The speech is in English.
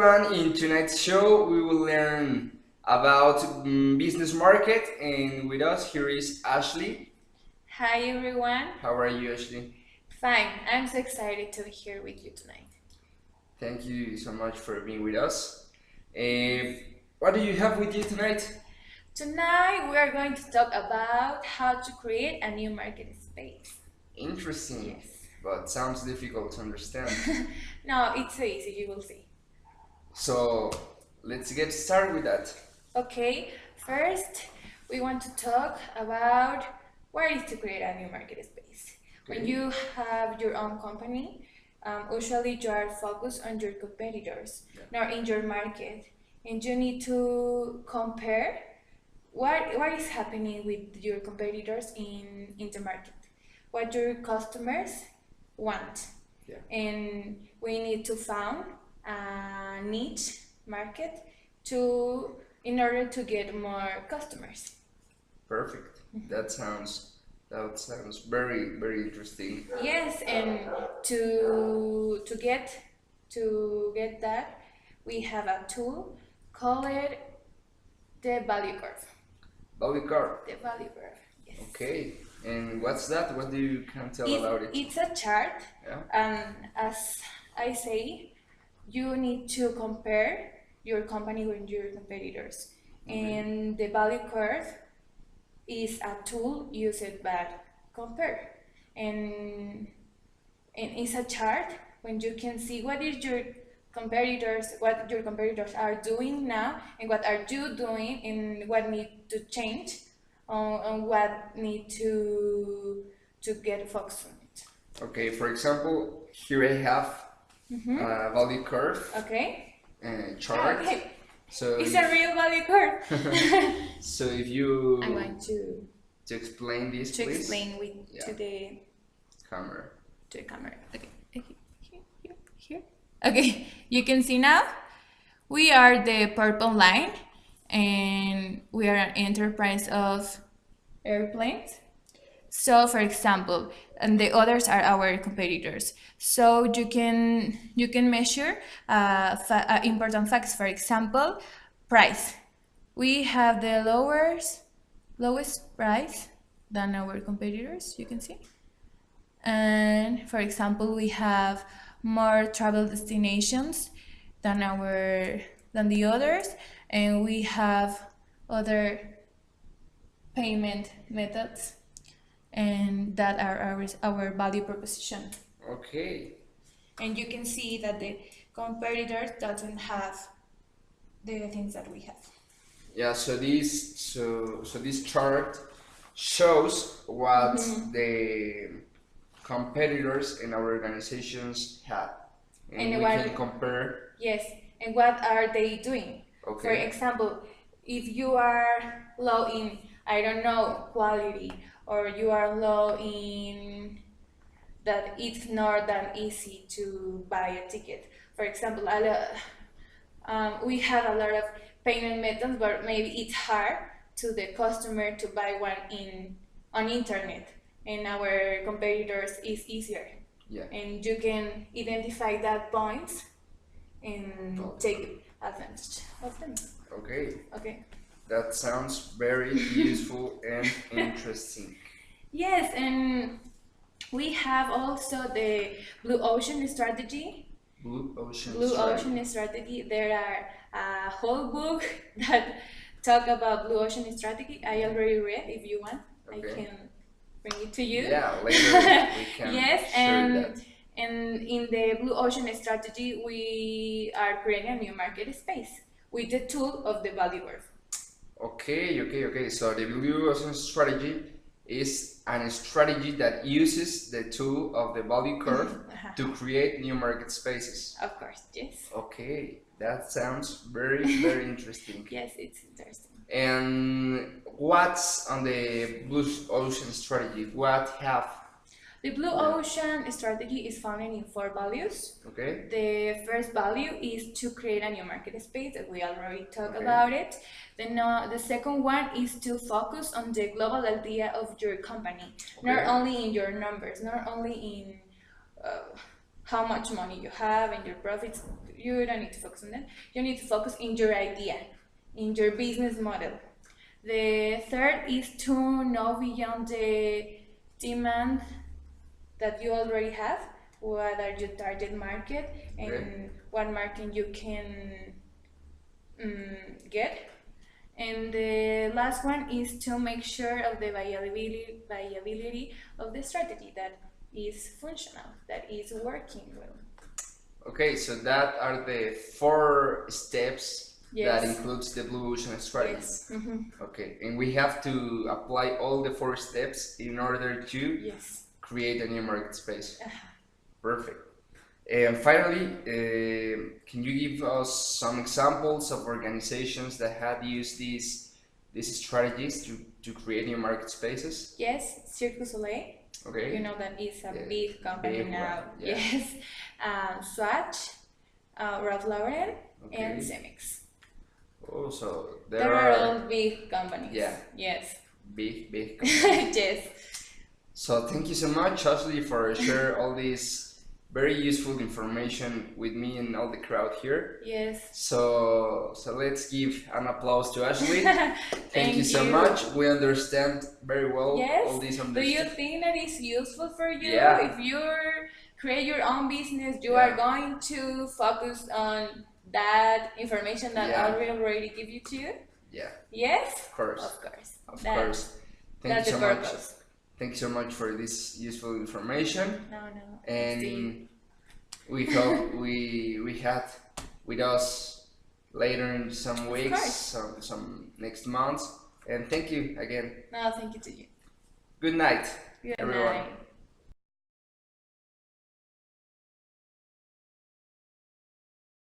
Everyone, in tonight's show, we will learn about business market, and with us here is Ashley. Hi everyone. How are you, Ashley? Fine. I'm so excited to be here with you tonight. Thank you so much for being with us. Uh, what do you have with you tonight? Tonight we are going to talk about how to create a new market space. Interesting, Yes. but sounds difficult to understand. No, it's so easy, you will see. So let's get started with that. Okay, first we want to talk about what is to create a new market space. When Okay. you have your own company, usually you are focused on your competitors, Yeah. not in your market, and you need to compare what is happening with your competitors in the market, what your customers want. Yeah. And we need to find a niche market to in order to get more customers. Perfect. That sounds very interesting. Yes, and to get that, we have a tool called the value curve. Value curve. The value curve. Yes. Okay. And what's that? What do you can tell about it? It's a chart, Yeah. and as I say, you need to compare your company with your competitors. Okay. And the value curve is a tool used by compare. And it's a chart when you can see what your competitors are doing now, and what are you doing, and what need to change, and what need to get focused on it. Okay. For example, here I have a value curve Okay. chart. Okay. So It's a real value curve. so if you I'm going to explain this, please. explain with Yeah. to the Camera. camera. Okay. Here. Okay. You can see now. We are the purple line, and we are an enterprise of airplanes. So, for example, and the others are our competitors. So you can measure important facts. For example, price. We have the lowest price than our competitors. You can see. And for example, we have more travel destinations than the others, and we have other payment methods, and that are our value proposition. Okay. And you can see that the competitors doesn't have the things that we have. Yeah. So this chart shows what the competitors in our organizations have, and we can compare. Yes, and what are they doing? Okay. For example, if you are low in, I don't know, quality, or you are low in that it's not that easy to buy a ticket. For example, we have a lot of payment methods, but maybe it's hard to the customer to buy one on internet, and our competitors is easier. Yeah. And you can identify that points and take advantage of them. Okay. Okay. That sounds very useful and interesting. Yes, and we have also the blue ocean strategy. Blue Ocean Blue Strategy. ocean strategy. There are a whole book that talk about blue ocean strategy. I already read. If you want, I Okay. can bring it to you. Yeah, later we can Yes, share that. and in the blue ocean strategy, we are creating a new market space with the tool of the value curve. Okay. So the Blue Ocean Strategy is a strategy that uses the tool of the value curve to create new market spaces. Of course, yes. Okay, that sounds very interesting. Yes, it's interesting. And what's on the Blue Ocean Strategy? What have? The blue ocean strategy is founded in 4 values. Okay. The first value is to create a new market space. We already talked Okay. about it. Then the second one is to focus on the global idea of your company, not Okay. only in your numbers, not only in how much money you have and your profits. You don't need to focus on that. You need to focus in your idea, in your business model. The third is to know beyond the demand that you already have. What are your target market and Okay. what market you can get. And the last one is to make sure of the viability of the strategy, that is functional, that is working well. Okay, so that are the 4 steps that Yes. includes the Blue Ocean strategy. Yes. Okay, and we have to apply all the 4 steps in order to Yes. create a new market space. Uh-huh. Perfect. And finally, can you give us some examples of organizations that have used these strategies to create new market spaces? Yes, Cirque du Soleil. Okay. You know that is a Yeah, big company big one, now. yeah. Yes. Swatch, Ralph Lauren, and Okay. Cemex. Oh, so There there are are all big companies. Yeah. Yes. big Yes. So thank you so much, Ashley, for share all this very useful information with me and all the crowd here. Yes. So let's give an applause to Ashley. Thank you so you. much. We understand very well Yes. all these Do you understand. think that is useful for you? Yeah. If you create your own business, you Yeah. are going to focus on that information that Yeah. I will already give you to? Yeah, Yes? of course. Of course. Of That- course. Thank That's you the so much. purpose. Thank you so much for this useful information. No. And we hope we had with us later in some weeks, course. some next months. And thank you again. No, thank you to you. Good night, Good everyone. night.